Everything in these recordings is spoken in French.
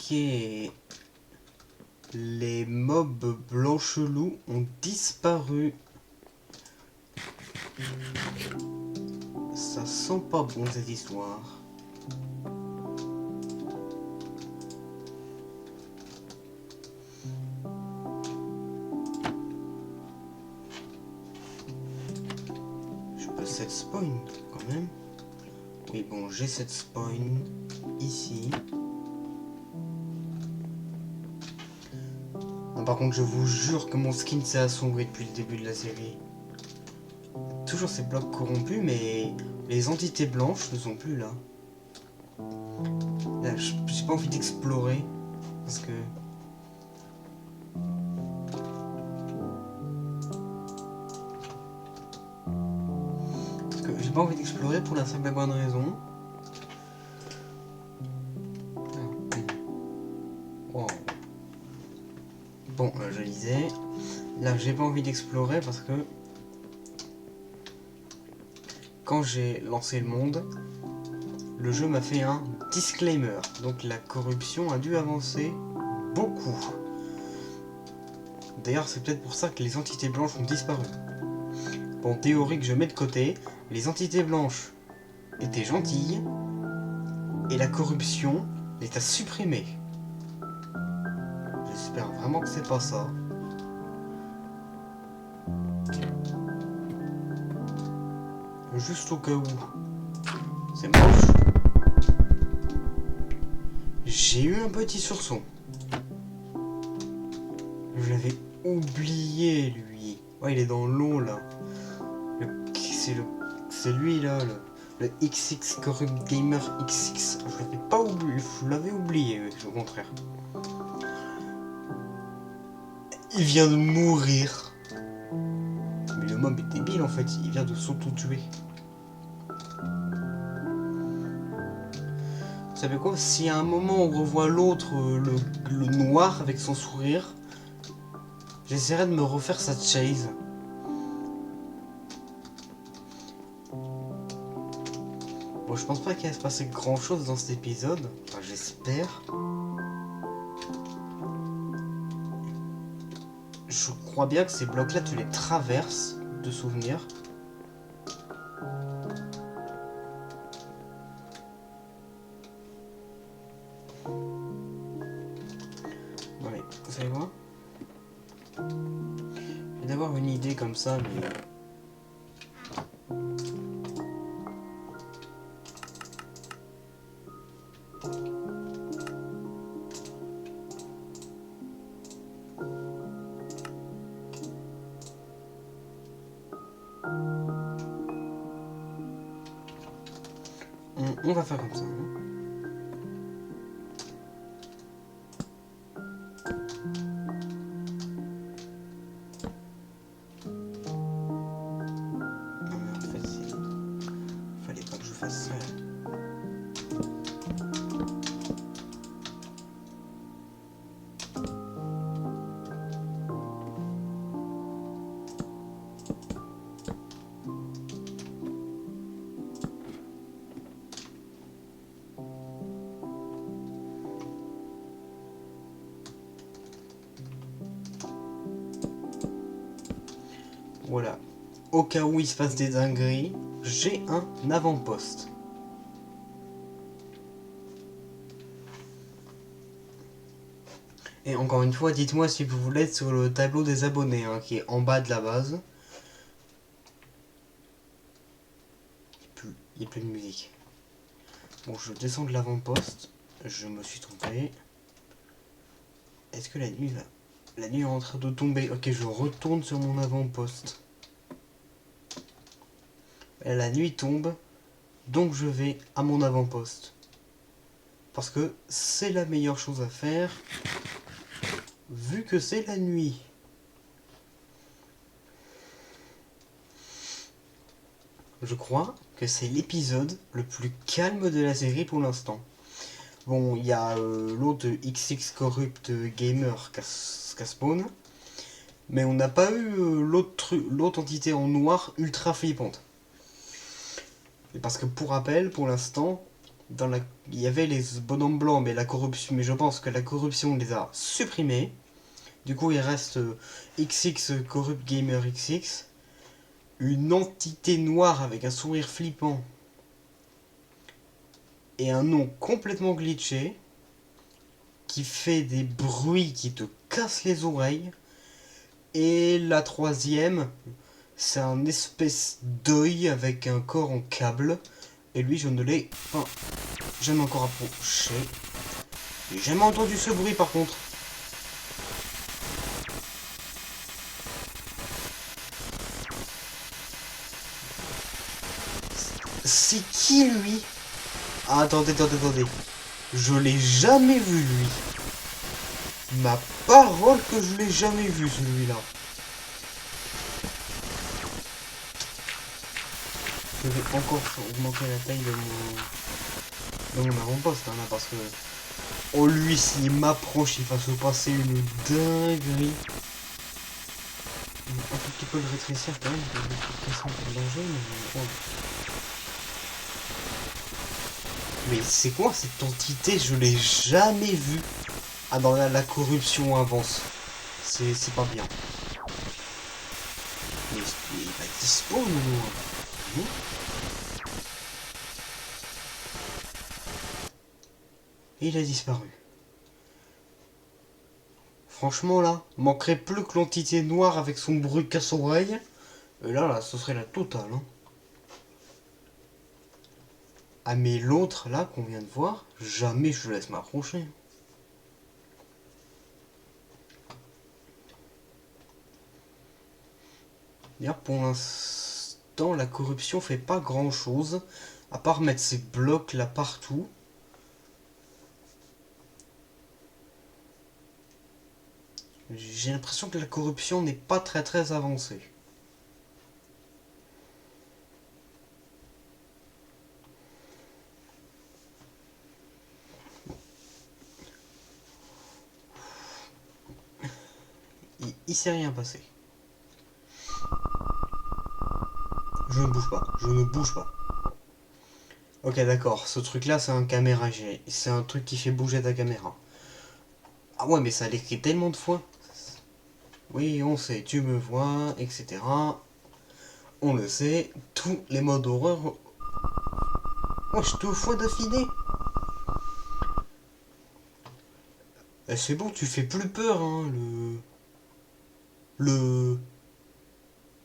Ok. Les mobs blancs chelous ont disparu. Ça sent pas bon cette histoire. Je peux set spawn quand même. Oui bon, j'ai cette spawn ici. Non, par contre je vous jure que mon skin s'est assombri depuis le début de la série. Toujours ces blocs corrompus, mais les entités blanches ne sont plus là. Là, j'ai pas envie d'explorer parce que j'ai pas envie d'explorer pour la simple et bonne raison. Wow. Bon, je disais, là j'ai pas envie d'explorer parce que quand j'ai lancé le monde, le jeu m'a fait un disclaimer. Donc la corruption a dû avancer beaucoup. D'ailleurs, c'est peut-être pour ça que les entités blanches ont disparu. Bon, théorie que je mets de côté, les entités blanches étaient gentilles et la corruption les a supprimées. J'espère vraiment que c'est pas ça. Juste au cas où. C'est moche. J'ai eu un petit sursaut. Je l'avais oublié, lui. Ouais, il est dans l'eau, là. C'est lui, là, le XX Corrupt Gamer XX. Je l'avais pas oublié. Je l'avais oublié, au contraire. Il vient de mourir. Mais le mob est débile, en fait. Il vient de s'auto-tuer. Vous savez quoi? Si à un moment on revoit l'autre, le noir avec son sourire, j'essaierai de me refaire sa chase. Bon, je pense pas qu'il va se passer grand chose dans cet épisode. Enfin, j'espère. Je crois bien que ces blocs-là, tu les traverses de souvenirs. Ouais, vous savez quoi? Je vais d'avoir une idée comme ça, mais... On va faire comme ça. Hein. Non mais en fait, fallait pas que je fasse ça. Voilà. Au cas où il se passe des dingueries, j'ai un avant-poste. Et encore une fois, dites-moi si vous voulez être sur le tableau des abonnés, hein, qui est en bas de la base. Il n'y a plus de musique. Bon, je descends de l'avant-poste. Je me suis trompé. Est-ce que la nuit va... La nuit est en train de tomber. Ok, je retourne sur mon avant-poste. La nuit tombe, donc je vais à mon avant-poste. Parce que c'est la meilleure chose à faire, vu que c'est la nuit. Je crois que c'est l'épisode le plus calme de la série pour l'instant. Bon, il y a l'autre XX Corrupt Gamer qui a spawn, mais on n'a pas eu l'autre entité en noir ultra flippante. Et parce que pour rappel, pour l'instant, il y avait les bonhommes blancs, mais la corruption, mais je pense que la corruption les a supprimés. Du coup, il reste XX Corrupt Gamer XX, une entité noire avec un sourire flippant et un nom complètement glitché qui fait des bruits qui te cassent les oreilles. Et la troisième, c'est un espèce d'œil avec un corps en câble. Et lui, je ne l'ai pas jamais encore approché. J'ai jamais entendu ce bruit par contre. C'est qui lui? Ah, attendez. Je l'ai jamais vu lui. Ma parole que je l'ai jamais vu celui-là. Je vais encore augmenter la taille de mon avant-poste, hein, là, parce que... Oh, lui, s'il m'approche, il va se passer une dinguerie. Un tout petit peu le rétrécir quand même, pour casser un peu de danger, mais... Mais c'est quoi cette entité? Je l'ai jamais vue. Ah non, là, la corruption avance. C'est pas bien. Mais il va dispo, nous. Et il a disparu. Franchement, là, manquerait plus que l'entité noire avec son bruit casse-oreille. Et là, ce serait la totale. Hein. Ah, mais l'autre, là, qu'on vient de voir, jamais je le laisse m'approcher. D'ailleurs, pour l'instant, la corruption fait pas grand-chose, à part mettre ses blocs là partout. J'ai l'impression que la corruption n'est pas très avancée. Il s'est rien passé. Je ne bouge pas. Ok, d'accord, ce truc là c'est un caméra, c'est un truc qui fait bouger ta caméra. Ah ouais, mais ça l'écrit tellement de fois. Oui, on sait, tu me vois, etc. On le sait, tous les modes horreur... Wesh, 2 fois d'affilée. C'est bon, tu fais plus peur, hein, le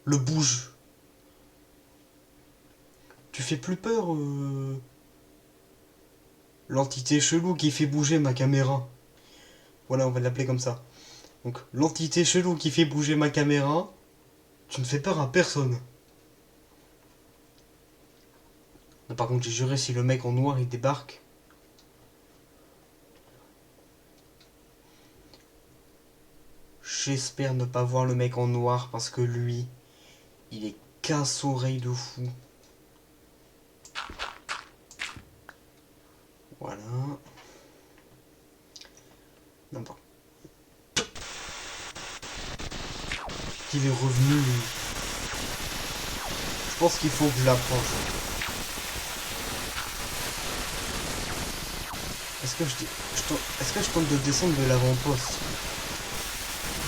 bouge. Tu fais plus peur, l'entité chelou qui fait bouger ma caméra. Voilà, on va l'appeler comme ça. Donc, l'entité chelou qui fait bouger ma caméra, tu ne fais peur à personne. Par contre, j'ai juré, si le mec en noir il débarque. J'espère ne pas voir le mec en noir parce que lui, il est casse-oreille de fou. Voilà. Non, pas. Il est revenu. Je pense qu'il faut que je l'approche. Est-ce que je tente de descendre de l'avant-poste?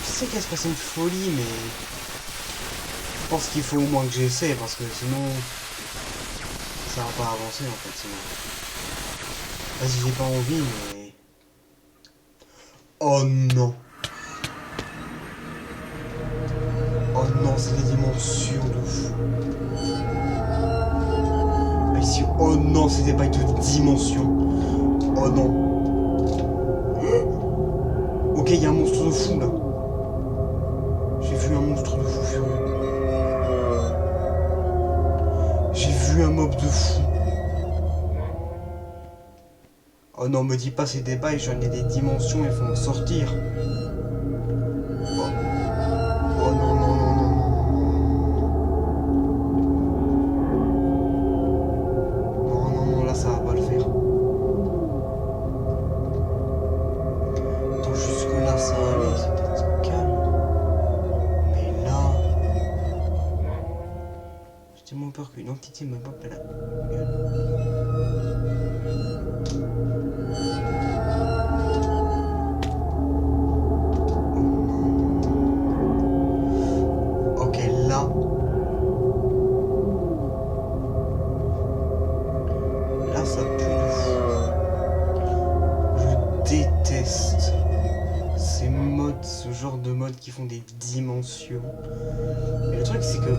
Je sais qu'il va se passer une folie, mais... Je pense qu'il faut au moins que j'essaie, parce que sinon... Ça va pas avancer, en fait, sinon... Vas-y, j'ai pas envie, mais... Oh non! Oh non, c'est des dimensions de fou. Ah, ici, oh non, c'est des bails de dimensions. Oh non. Ok, il y a un monstre de fou là. J'ai vu un monstre de fou furieux. J'ai vu un mob de fou. Oh non, me dis pas c'est des bails, j'en ai des dimensions, il faut en sortir. Oh, oh non, non, non, non. Non, non, non, là ça va pas le faire. Attends, jusque là ça allait, c'était calme. Mais là... J'ai tellement peur qu'une entité me pop à la gueule. Ok, là. Là, ça pue de fou. Je déteste ces modes, ce genre de modes qui font des dimensions. Mais le truc, c'est que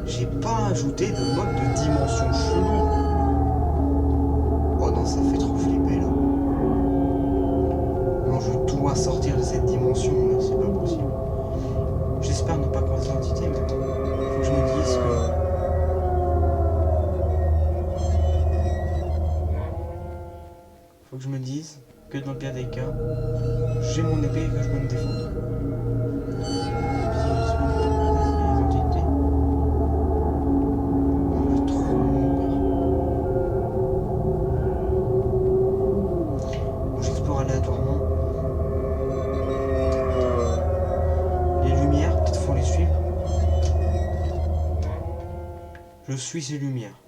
j'ai pas ajouté de mode de dimension chelou. Oh non, ça fait trop flipper là. Non, je dois sortir de cette dimension, mais c'est pas possible. J'espère ne pas croiser l'entité, mais faut que je me dise que... Faut que je me dise que dans le pire des cas, j'ai mon épée et que je peux me défendre. J'explore aléatoirement. Les lumières, peut-être faut les suivre. Je suis ces lumières.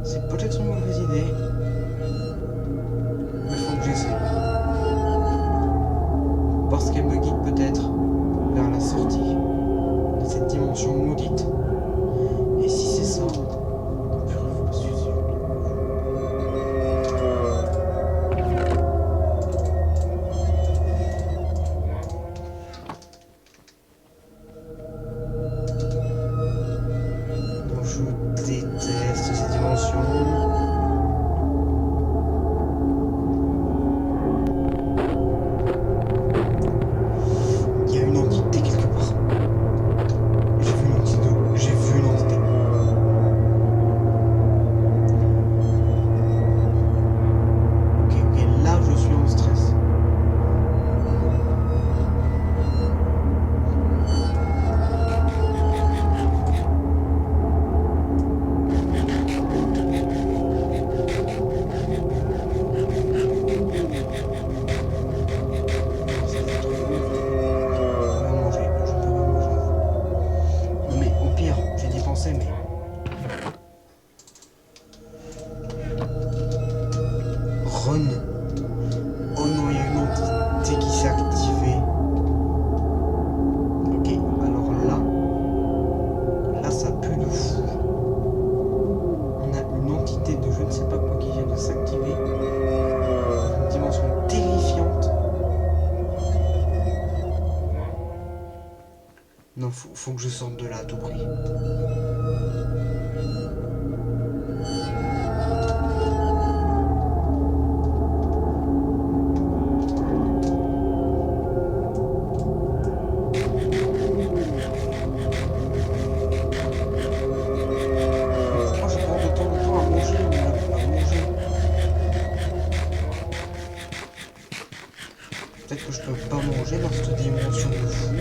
C'est peut-être une mauvaise idée. Mais faut que j'essaie. Parce qu'elle me guide peut-être vers la sortie de cette dimension maudite. Et si c'est ça, je déteste ces dimensions. Il y a une entité quelque part. J'ai vu une entité. J'ai vu une entité. Ok, là je suis en stress. Mais Run. Oh non, il y a une entité qui s'est activée. Ok, alors là ça pue de fou. On a une entité de je ne sais pas quoi qui vient de s'activer. Une dimension terrifiante. Non, faut que je sorte de là à tout prix. Peut-être que je peux pas manger dans cette dimension de fou.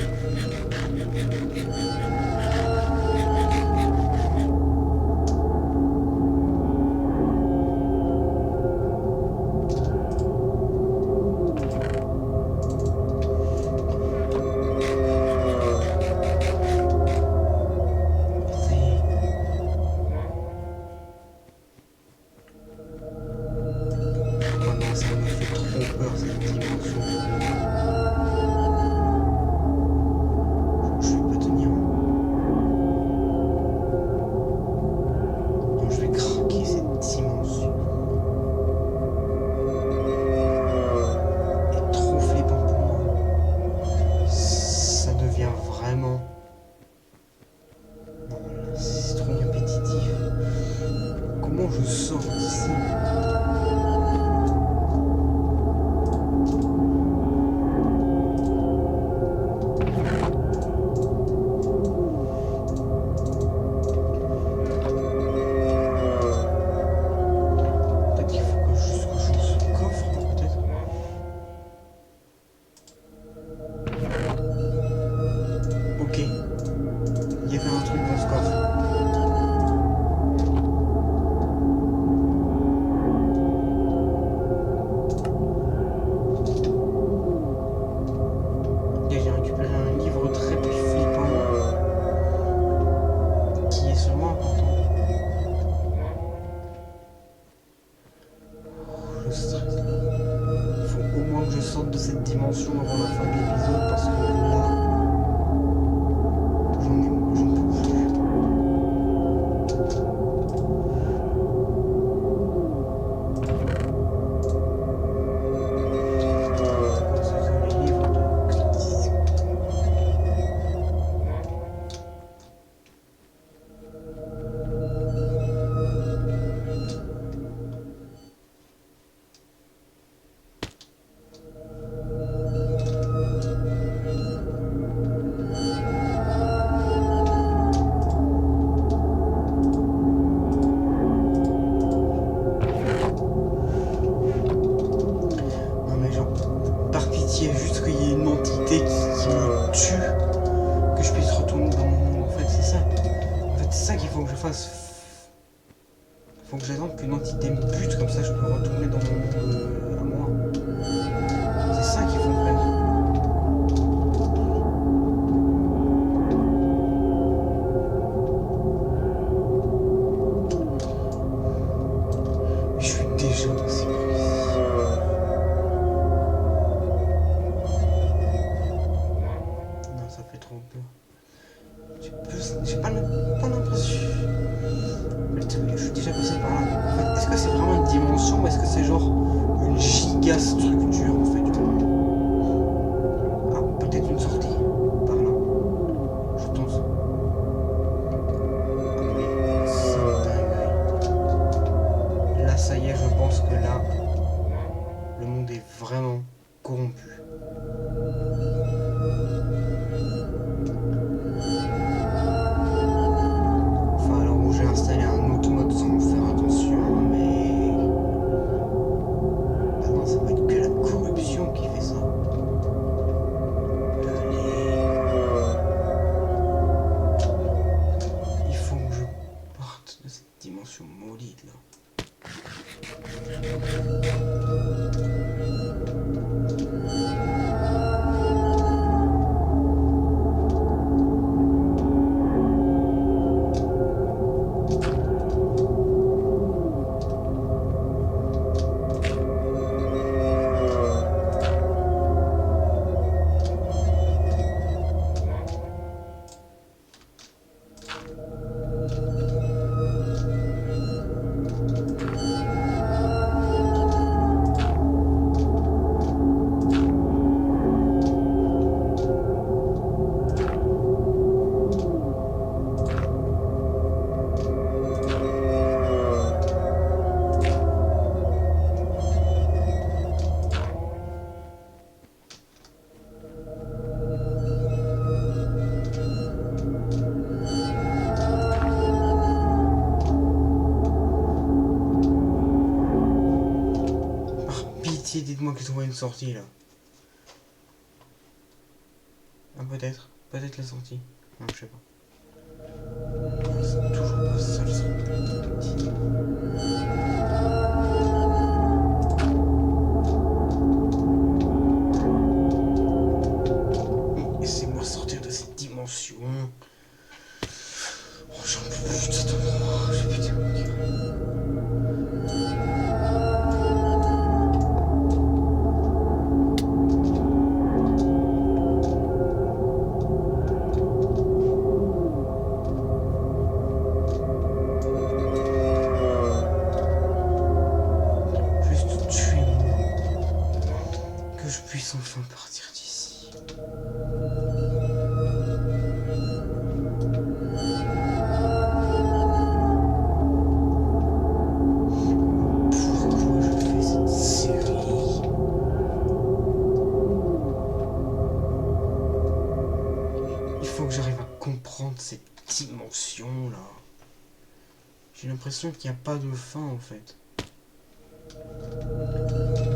Oh non, ça me fait trop peur cette dimension. Je vais pas tenir. Non, je vais craquer cette dimension. Elle est trop flippant pour moi. Ça devient vraiment... Non, c'est trop répétitif. Comment je sors d'ici ? Ok, il y avait un truc dans ce coffre. dimension avant la fin de l'épisode parce que là, j'en peux plus. Les livres de Clint. Non mais genre, par pitié, juste qu'il y ait une entité qui me tue, que je puisse retourner dans mon monde. En fait, c'est ça. En fait, c'est ça qu'il faut que je fasse. Faut que j'attende qu'une entité me bute, comme ça je peux retourner dans mon monde à moi. C'est ça qu'il faut faire. Mais je suis déjà dans ces crises. Non, ça fait trop peur. J'ai pas l'impression. Je suis déjà passé par là. En fait, est-ce que c'est vraiment une dimension ou est-ce que c'est genre une giga structure en fait? Ah, peut-être une sortie par là. Je tente. Ah mais c'est dingue. Là ça y est, je pense que là, le monde est vraiment corrompu. Enfin alors où j'ai installé un autre mode sans faire attention, mais maintenant ça va être que la corruption qui fait ça. Il faut que je parte de cette dimension maudite là. Dites-moi qu'ils ont une sortie là. Ah, peut-être la sortie. Non, je sais pas. C'est toujours pas ça le sortie. Laissez-moi sortir de cette dimension. Oh, j'en peux plus de cet endroit. J'ai plus de enfin partir d'ici. Pourquoi je fais cette série? Il faut que j'arrive à comprendre cette dimension là. J'ai l'impression qu'il n'y a pas de fin en fait.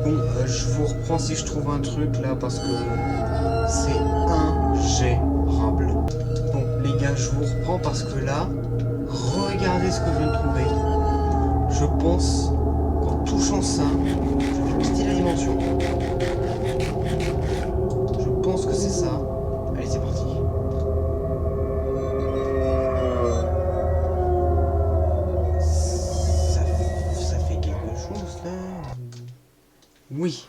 Bon, je vous reprends si je trouve un truc là parce que c'est ingérable. Bon, les gars, je vous reprends parce que là, regardez ce que je viens de trouver. Je pense qu'en touchant ça, je vais quitter la dimension. Je pense que c'est ça. Allez, c'est parti. Ça fait quelque chose là. Oui.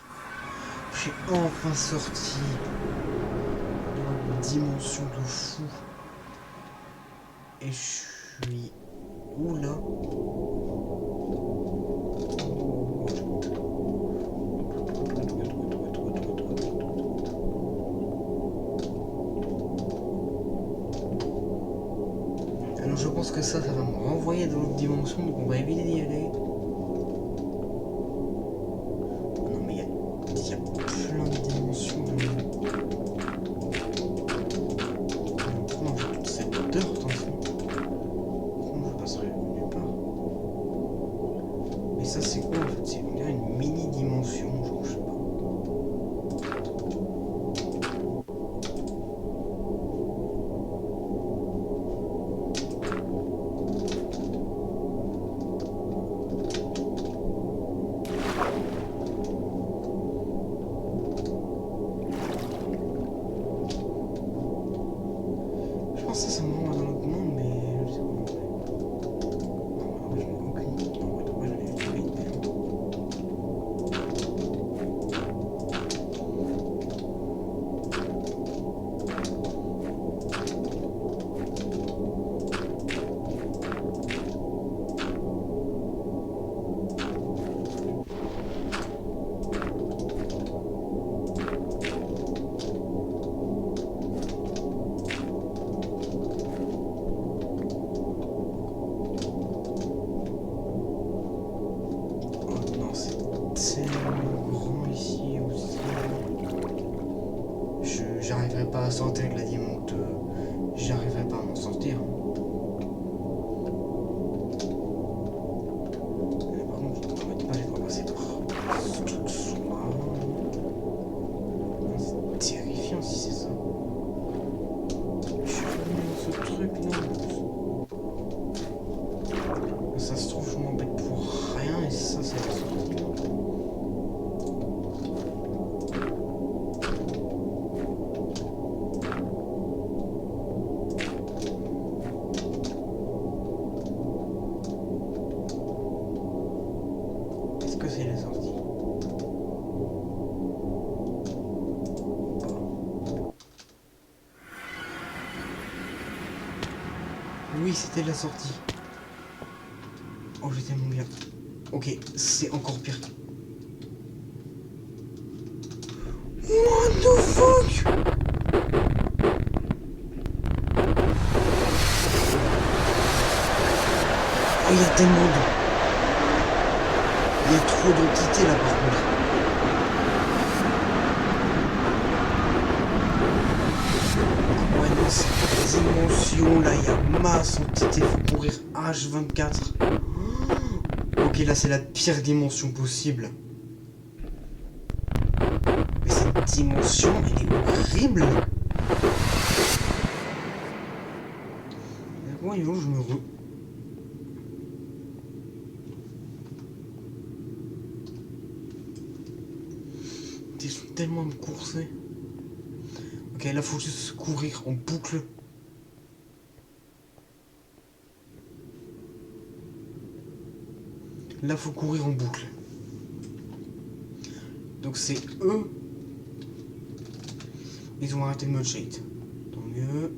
enfin sorti d'une dimension de fou. Et je suis... Oula. Alors je pense que ça va me renvoyer dans l'autre dimension, donc on va éviter d'y aller. Non mais il y a plein de dimensions. Comment je fais toute cette heure, attention. Comment je passerai nulle part. Mais ça c'est quoi en fait? C'est une mini-dimension, genre je sais pas. Je pense que ça me renvoie dans l'autre monde, mais je sais pas. Non, je n'ai aucune idée. Non, moi j'en ai vu trouver une belle. Oh non, c'est tellement grand ici aussi. J'arriverai pas à sortir avec la diamante. J'arriverai pas à m'en sortir. Mais par contre, je ne me pas, j'ai pas passé par ce truc sous-marin. C'est terrifiant si c'est ça. Je suis revenu dans ce truc, non. Ça se trouve, je m'embête pour rien et ça, c'est la sortie. Est-ce que c'est la sortie? Oui, c'était la sortie. Oh, j'ai tellement bien. Ok, c'est encore pire. What the fuck? Oh, il y a tellement de... Il y a trop d'entités là par contre. Ouais, non, cette dimension là, il y a masse d'entités, faut courir H24. Ok, là c'est la pire dimension possible. Mais cette dimension, elle est horrible. Moi, il faut que je me Ils sont tellement à me courser. Ok, là faut juste courir en boucle. Là faut courir en boucle. Donc c'est eux. Ils ont arrêté de me shade. Tant mieux.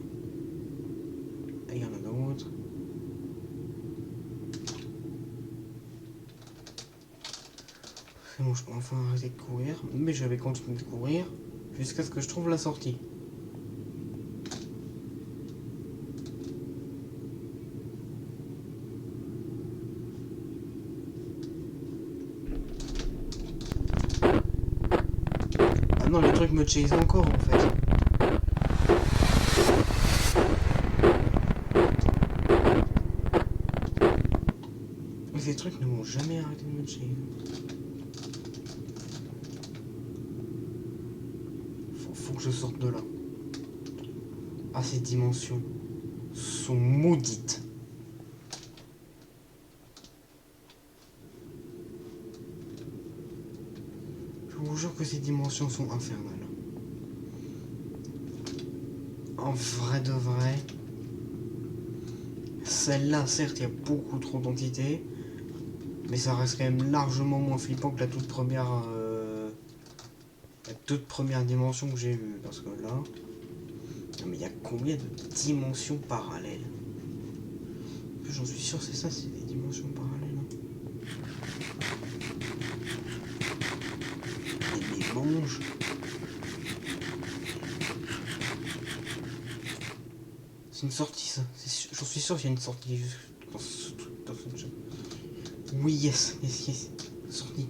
Et il y en a d'autres. C'est bon, je peux enfin arrêter de courir. Mais je vais continuer de courir jusqu'à ce que je trouve la sortie. Ah non, les trucs me chase encore en fait. Mais ces trucs ne m'ont jamais arrêté de me chase. Faut que je sorte de là. Ah, ces dimensions sont maudites. Je vous jure que ces dimensions sont infernales. En vrai de vrai, celle-là, certes, il y a beaucoup trop d'entités, mais ça reste quand même largement moins flippant que la toute première toute première dimension que j'ai vue. Parce que là... Non, mais il y a combien de dimensions parallèles? J'en suis sûr, c'est ça, c'est des dimensions parallèles. Et les manges. C'est une sortie, ça. J'en suis sûr qu'il y a une sortie juste dans ce truc, dans ce jeu. Oui, yes. Sortie.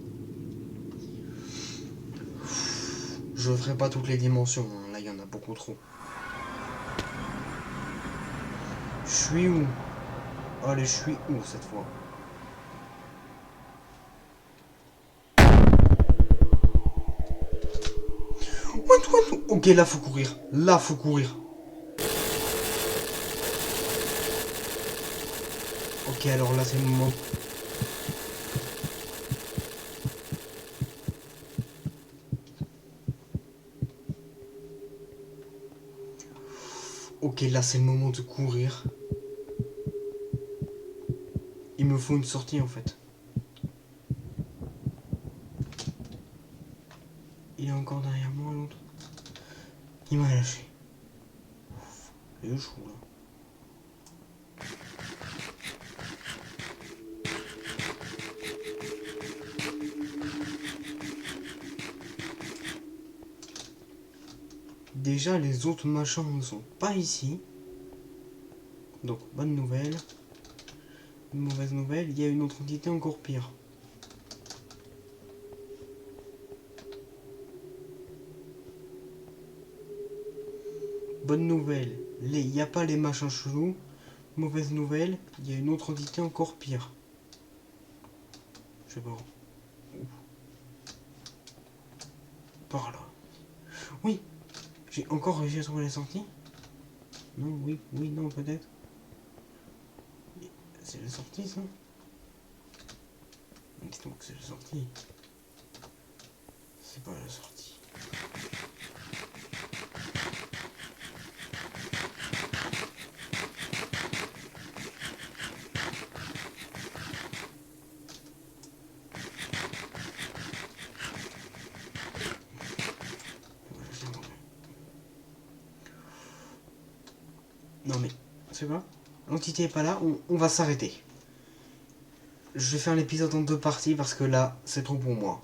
Je ferai pas toutes les dimensions, hein. Là il y en a beaucoup trop. Je suis où? Allez, je suis où cette fois? What? Ok, là faut courir. Là faut courir. Ok, alors là c'est le moment. Ok, là c'est le moment de courir. Il me faut une sortie en fait. Il est encore derrière moi l'autre. Il m'a lâché. Il est chaud là. Déjà les autres machins ne sont pas ici. Donc bonne nouvelle. Une mauvaise nouvelle, il y a une autre entité encore pire. Bonne nouvelle, il n'y a pas les machins chelous. Mauvaise nouvelle, il y a une autre entité encore pire. Je sais pas où. Par là. Oui, j'ai encore réussi à trouver la sortie. Non, oui, non, peut-être. C'est la sortie, ça? Dites-moi que c'est la sortie. C'est pas la sortie. Non mais, c'est quoi? L'entité est pas là, on va s'arrêter. Je vais faire l'épisode en 2 parties parce que là, c'est trop pour moi.